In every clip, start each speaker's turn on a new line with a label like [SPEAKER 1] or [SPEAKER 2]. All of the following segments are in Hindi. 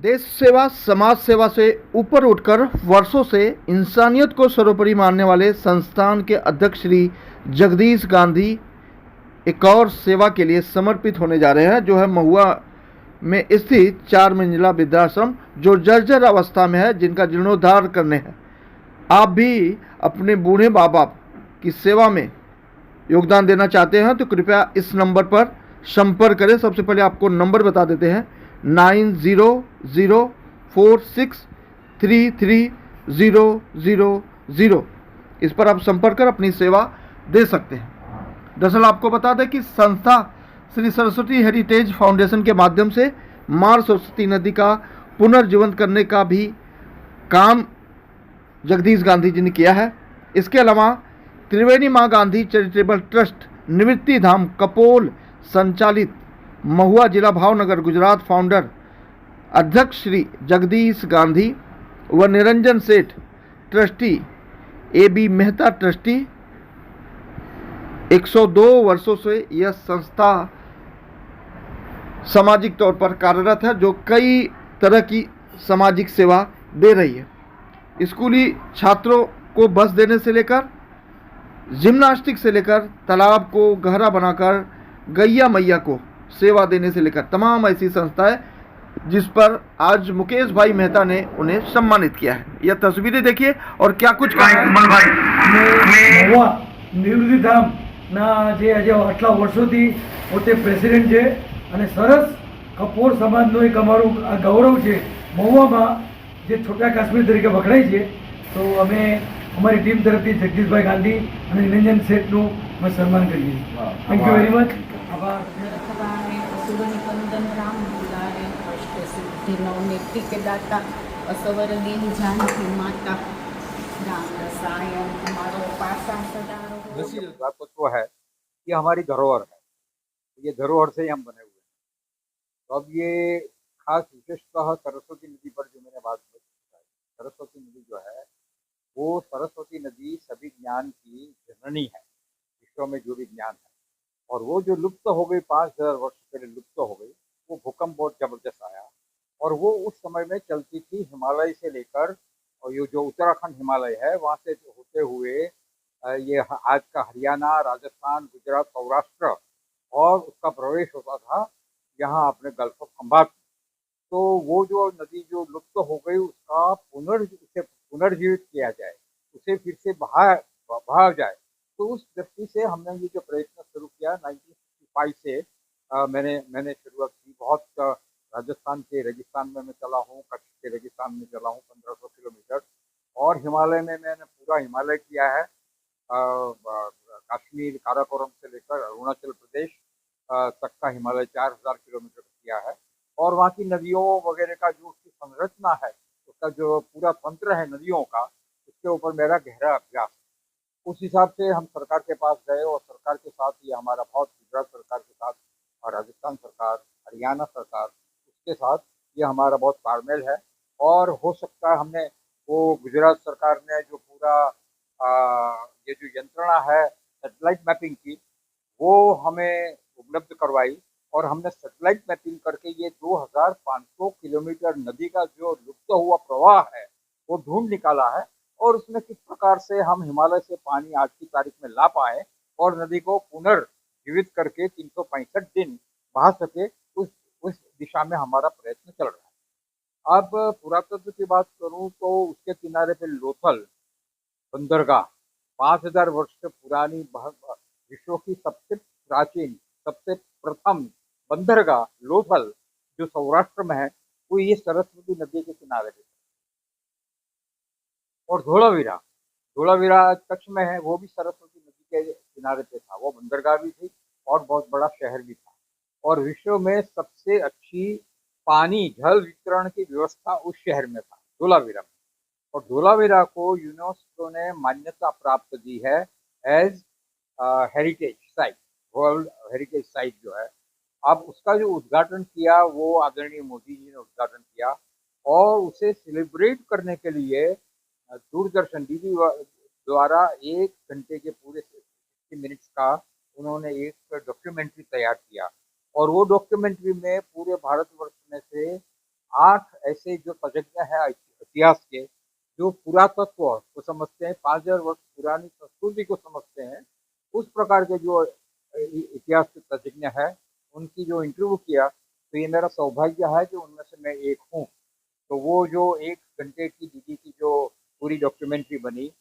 [SPEAKER 1] देश सेवा समाज सेवा से ऊपर उठकर वर्षों से इंसानियत को सर्वोपरि मानने वाले संस्थान के अध्यक्ष श्री जगदीश गांधी एक और सेवा के लिए समर्पित होने जा रहे हैं, जो है महुआ में स्थित 4 मंजिला वृद्धाश्रम जो जर्जर अवस्था में है, जिनका जीर्णोद्धार करने हैं। आप भी अपने बूढ़े माँ बाप की सेवा में योगदान देना चाहते हैं तो कृपया इस नंबर पर संपर्क करें। सबसे पहले आपको नंबर बता देते हैं 9004633000। इस पर आप संपर्क कर अपनी सेवा दे सकते हैं। दरअसल आपको बता दें कि संस्था श्री सरस्वती हेरिटेज फाउंडेशन के माध्यम से मां सरस्वती नदी का पुनर्जीवन करने का भी काम जगदीश गांधी जी ने किया है। इसके अलावा त्रिवेणी मां गांधी चैरिटेबल ट्रस्ट निवृत्ति धाम कपोल संचालित महुआ जिला भावनगर गुजरात फाउंडर अध्यक्ष श्री जगदीश गांधी व निरंजन सेठ ट्रस्टी AB मेहता ट्रस्टी 102 वर्षों से यह संस्था सामाजिक तौर पर कार्यरत है, जो कई तरह की सामाजिक सेवा दे रही है। स्कूली छात्रों को बस देने से लेकर जिम्नास्टिक से लेकर तालाब को गहरा बनाकर गैया मैया को सेवा देने से लेकर तमाम ऐसी संस्थाएं जिस पर आज मुकेश भाई मेहता ने उन्हें सम्मानित किया है। यह तस्वीरें देखिए और क्या कुछ
[SPEAKER 2] નિવૃત્તિ ધામના જે આજે આટલા વર્ષોથી પોતે પ્રેસિડેન્ટ છે અને સરસ કપોર સમાજનું એક અમારું આ ગૌરવ છે મહુવામાં જે છોટા કાશ્મીર તરીકે વખણાય છે। તો અમે અમારી ટીમ તરફથી જગદીશભાઈ ગાંધી અને નિરંજન શેઠનું અમે સન્માન કરીએ છીએ। Thank you very much. આભાર।
[SPEAKER 3] नित्य के दाता असवर दिन जानकी माता राम रसायन हमारो पासा सदारो।
[SPEAKER 4] पुरातत्व है, ये हमारी धरोहर है, ये धरोहर से ही हम बने हुए हैं। तो अब ये खास विशेषतः सरस्वती नदी पर जो मैंने बात की, सरस्वती नदी जो है वो सरस्वती नदी सभी ज्ञान की जननी है, विश्व में जो भी ज्ञान है। और वो जो लुप्त हो गई 5000 वर्ष पहले लुप्त हो गई, वो भूकंप बहुत जबरदस्त आया और वो उस समय में चलती थी हिमालय से लेकर, और ये जो उत्तराखंड हिमालय है वहाँ से होते हुए ये आज का हरियाणा, राजस्थान, गुजरात, सौराष्ट्र और उसका प्रवेश होता था यहाँ अपने गल्फ ऑफ खंबात। तो वो जो नदी जो लुप्त हो गई उसका पुनर्जीवित किया जाए, उसे फिर से बहाया जाए। तो उस दृष्टि से हमने ये जो प्रयत्न शुरू किया 1965 से मैंने शुरुआत की। बहुत राजस्थान के रेगिस्तान में मैं चला हूँ, कच्छ के रेगिस्तान में चला हूँ 1500 किलोमीटर, और हिमालय में मैंने पूरा हिमालय किया है, कश्मीर काराकोरम से लेकर अरुणाचल प्रदेश तक का हिमालय 4000 किलोमीटर किया है। और वहाँ की नदियों वगैरह का जो उसकी संरचना है, उसका जो पूरा तंत्र है नदियों का, उसके ऊपर मेरा गहरा अभ्यास। उस हिसाब से हम सरकार के पास गए और सरकार के साथ ये हमारा बहुत, गुजरात सरकार के साथ और राजस्थान सरकार, हरियाणा सरकार, उसके साथ ये हमारा बहुत तालमेल है। और हो सकता है हमने वो गुजरात सरकार ने जो पूरा ये जो यंत्रणा है सैटेलाइट मैपिंग की, वो हमें उपलब्ध करवाई और हमने सैटेलाइट मैपिंग करके ये 2500 किलोमीटर नदी का जो लुप्त हुआ प्रवाह है वो ढूंढ निकाला है, और उसमें किस प्रकार से हम हिमालय से पानी आज की तारीख में ला पाए और नदी को पुनर्जीवित करके 365 दिन बहा सके, उस दिशा में हमारा प्रयत्न चल रहा है। अब पुरातत्व की बात करूं तो उसके किनारे पे लोथल बंदरगाह 5000 वर्ष से पुरानी विश्व की सबसे प्राचीन, सबसे प्रथम बंदरगाह लोथल जो सौराष्ट्र में है, वो ये सरस्वती नदी के किनारे पे। और धोलावीरा कच्छ में है, वो भी सरस्वती नदी के किनारे पे था। वो बंदरगाह भी थी और बहुत बड़ा शहर भी था, और विश्व में सबसे अच्छी पानी जल वितरण की व्यवस्था उस शहर में था, धोलावीरा में। और धोलावीरा को यूनेस्को ने मान्यता प्राप्त दी है as heritage site, world heritage site जो है। अब उसका जो उद्घाटन किया वो आदरणीय मोदी जी ने उद्घाटन किया, और उसे सेलिब्रेट करने के लिए दूरदर्शन डीडी द्वारा 1 घंटे के पूरे 60 मिनट्स का उन्होंने एक डॉक्यूमेंट्री तैयार किया। और वो डॉक्यूमेंट्री में पूरे भारतवर्ष में से 8 ऐसे जो तज्ञ हैं इतिहास के, जो पुरातत्व को समझते हैं, 5000 वर्ष पुरानी संस्कृति को समझते हैं, उस प्रकार के जो इतिहास के तज्ञ हैं, उनकी जो इंटरव्यू किया, तो ये मेरा सौभाग्य है कि उनमें से मैं एक हूँ। तो वो जो 1 घंटे की दीदी की जो पूरी डॉक्यूमेंट्री बनी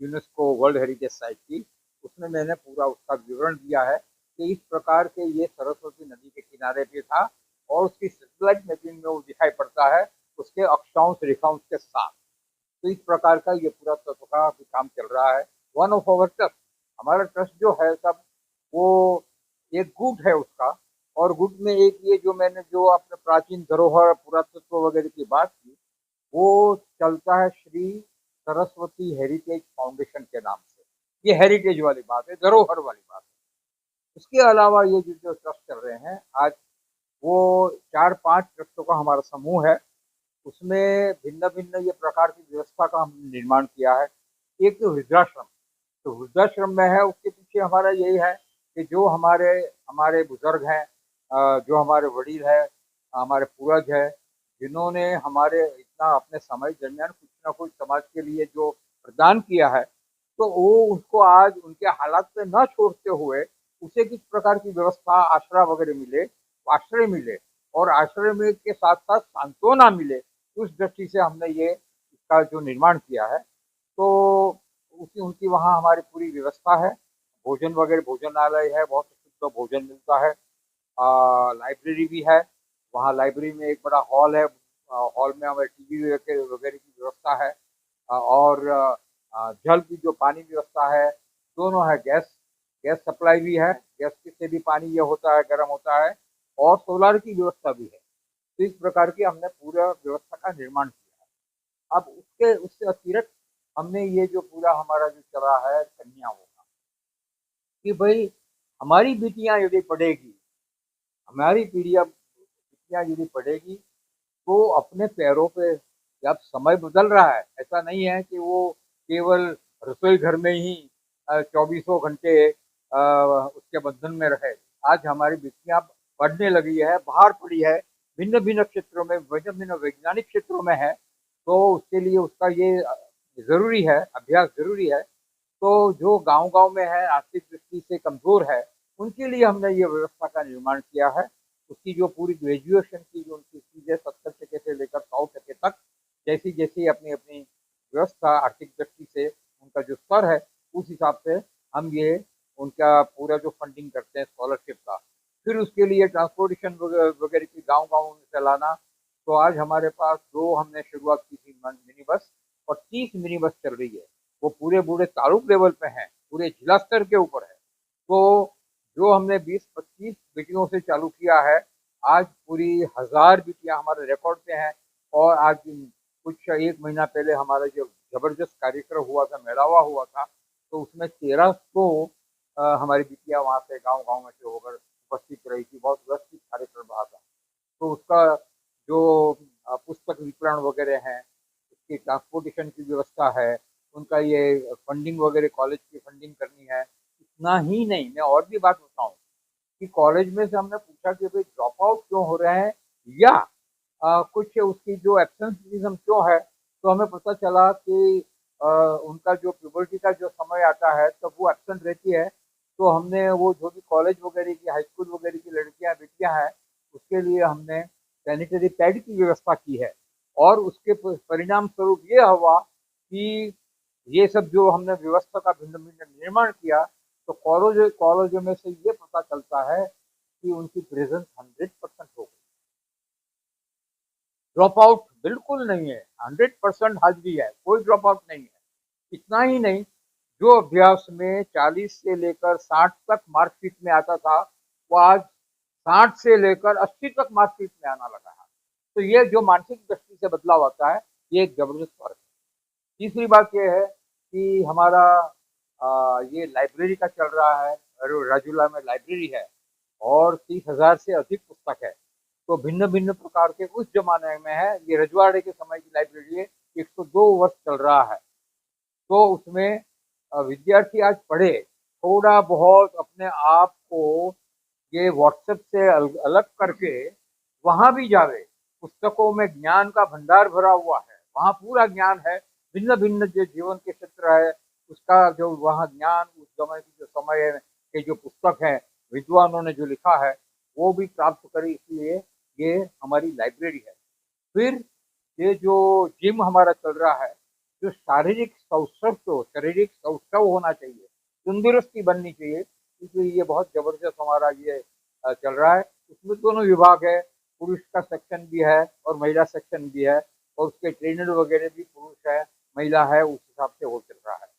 [SPEAKER 4] यूनेस्को वर्ल्ड हेरिटेज साइट की, उसमें मैंने पूरा उसका विवरण दिया है कि इस प्रकार के ये सरस्वती नदी के किनारे पे था और उसकी सैटेलाइट मैपिंग में वो दिखाई पड़ता है उसके अक्षांश रेखांश के साथ। तो इस प्रकार का ये पूरा तत्व का अभी काम चल रहा है। वन ऑफ आवर ट्रस्ट, हमारा ट्रस्ट जो है सब, वो एक गुट है उसका, और गुट में एक ये जो मैंने जो अपने प्राचीन धरोहर पुरातत्व वगैरह की बात की, वो चलता है श्री सरस्वती हेरिटेज फाउंडेशन के नाम से। ये हेरिटेज वाली बात है, धरोहर वाली बात है। उसके अलावा ये जो ट्रस्ट चल रहे हैं आज, वो 4-5 ट्रस्टों का हमारा समूह है। उसमें भिन्न-भिन्न ये प्रकार की व्यवस्था का हमने निर्माण किया है। एक तो वृद्धाश्रम, तो वृद्धाश्रम में है, उसके पीछे हमारा यही है कि जो हमारे हमारे बुजुर्ग हैं, जो हमारे वडील हैं, हमारे पूर्वज हैं, जिन्होंने हमारे इतना अपने समय दरमियान कुछ ना कुछ समाज के लिए जो प्रदान किया है, तो वो उसको आज उनके हालात पे न छोड़ते हुए उसे किस प्रकार की व्यवस्था, आश्रय वगैरह मिले, आश्रय मिले और आश्रय में के साथ-साथ सांत्वना मिले, उस दृष्टि से हमने ये इसका जो निर्माण किया है। तो उनकी उनकी वहाँ हमारी पूरी व्यवस्था है। भोजन वगैरह, भोजनालय है, बहुत शुद्ध भोजन मिलता है। लाइब्रेरी भी है, वहाँ लाइब्रेरी में एक बड़ा हॉल है। हॉल में हमारे टीवी वगैरह की व्यवस्था है। और जल की जो पानी व्यवस्था है, दोनों है। गैस गैस सप्लाई भी है, गैस से भी पानी ये होता है, गर्म होता है, और सोलर की व्यवस्था भी है। तो इस प्रकार की हमने पूरा व्यवस्था का निर्माण किया है। अब उसके उससे अतिरिक्त हमने ये जो पूरा हमारा जो चला है कन्याओं का, कि भाई हमारी बेटियां यदि पढ़ेगी, हमारी बेटियां यदि पढ़ेगी, तो अपने पैरों पे, जब समय बदल रहा है, ऐसा नहीं है कि वो केवल रसोई घर में ही 24 घंटे उसके बंधन में रहे। आज हमारी बेटियां पढ़ने लगी है, बाहर पढ़ी है, भिन्न-भिन्न क्षेत्रों में, भिन्न-भिन्न वैज्ञानिक क्षेत्रों में है, तो उसके लिए उसका ये ज़रूरी है, अभ्यास ज़रूरी है। तो जो गाँव-गाँव में है, आर्थिक दृष्टि से कमज़ोर है, उनके लिए हमने ये व्यवस्था का निर्माण किया है। उसकी जो पूरी ग्रेजुएशन की जो उनकी फीस है 70% से लेकर 100% तक, जैसी-जैसी अपनी-अपनी व्यवस्था आर्थिक दृष्टि से उनका जो स्तर है, उस हिसाब से हम ये उनका पूरा जो फंडिंग करते हैं स्कॉलरशिप का। फिर उसके लिए ट्रांसपोर्टेशन वगैरह की गाँव-गाँव में चलाना। तो आज हमारे पास 2 हमने शुरुआत की थी मिनी बस, और 30 मिनी बस चल रही है। वो पूरे तालुक लेवल पे हैं, पूरे जिला स्तर के ऊपर है। तो जो हमने 20-25 बेटियों से चालू किया है, आज पूरी 1000 बेटियां हमारे रिकॉर्ड पे हैं। और आज कुछ 1 महीना पहले हमारा जो ज़बरदस्त कार्यक्रम हुआ था, मेलावा हुआ था, तो उसमें 1300 हमारी बेटियां वहाँ से गाँव-गाँव में से होकर उपस्थित रही थी। बहुत व्यवस्थित कार्यक्रम रहा था। तो उसका जो पुस्तक वितरण वगैरह हैं, उसकी ट्रांसपोर्टेशन की व्यवस्था है, उनका ये फंडिंग वगैरह, कॉलेज की फंडिंग करनी है। इतना ही नहीं, मैं और भी बात बताऊँ कि कॉलेज में से हमने पूछा कि भाई ड्रॉप आउट क्यों हो रहे हैं, या कुछ उसकी जो एब्सेंटिज़्म क्यों है, तो हमें पता चला कि उनका जो प्यूबर्टी का जो समय आता है, तब वो एब्सेंट रहती है। तो हमने वो जो भी कॉलेज वगैरह की, हाई स्कूल वगैरह की लड़कियाँ, बेटियाँ हैं, उसके लिए हमने सैनिटरी पैड की व्यवस्था की है। और उसके परिणाम स्वरूप ये हुआ कि ये सब जो हमने व्यवस्था का भिन्न-भिन्न निर्माण किया, तो कॉलेजों में से ये पता चलता है कि उनकी प्रेज़ेंस 100% हो गई। ड्रॉप आउट बिल्कुल नहीं है, 100% हाज़िरी है, कोई ड्रॉप आउट नहीं है। इतना ही नहीं, जो अभ्यास में 40 से लेकर 60 तक मार्कशीट में आता था, वो आज 60 से लेकर 80 तक मार्कशीट में आना लगा है। तो ये जो मानसिक दृष्टि से बदलाव आता है, ये एक ज़बरदस्त फ़र्क है। तीसरी बात ये है कि हमारा ये लाइब्रेरी का चल रहा है, राजूला में लाइब्रेरी है, और 30,000 से अधिक पुस्तक है। तो भिन्न-भिन्न प्रकार के उस ज़माने में है, ये रजवाड़े के समय की लाइब्रेरी है, 102 वर्ष चल रहा है। तो उसमें विद्यार्थी आज पढ़े, थोड़ा बहुत अपने आप को ये व्हाट्सएप से अलग करके वहाँ भी जावे, पुस्तकों में ज्ञान का भंडार भरा हुआ है, वहाँ पूरा ज्ञान है, भिन्न भिन्न जो जीवन के क्षेत्र है उसका जो वहाँ ज्ञान, उस समय की जो समय के जो पुस्तक है, विद्वानों ने जो लिखा है वो भी प्राप्त करें, इसलिए ये हमारी लाइब्रेरी है। फिर ये जो जिम हमारा चल रहा है, जो शारीरिक सौष्ठव होना चाहिए, तंदुरुस्ती बननी चाहिए, इसलिए ये बहुत जबरदस्त हमारा ये चल रहा है। उसमें दोनों विभाग है, पुरुष का सेक्शन भी है और महिला सेक्शन भी है, और उसके ट्रेनर वगैरह भी पुरुष है महिला है, उस हिसाब से वो चल रहा है।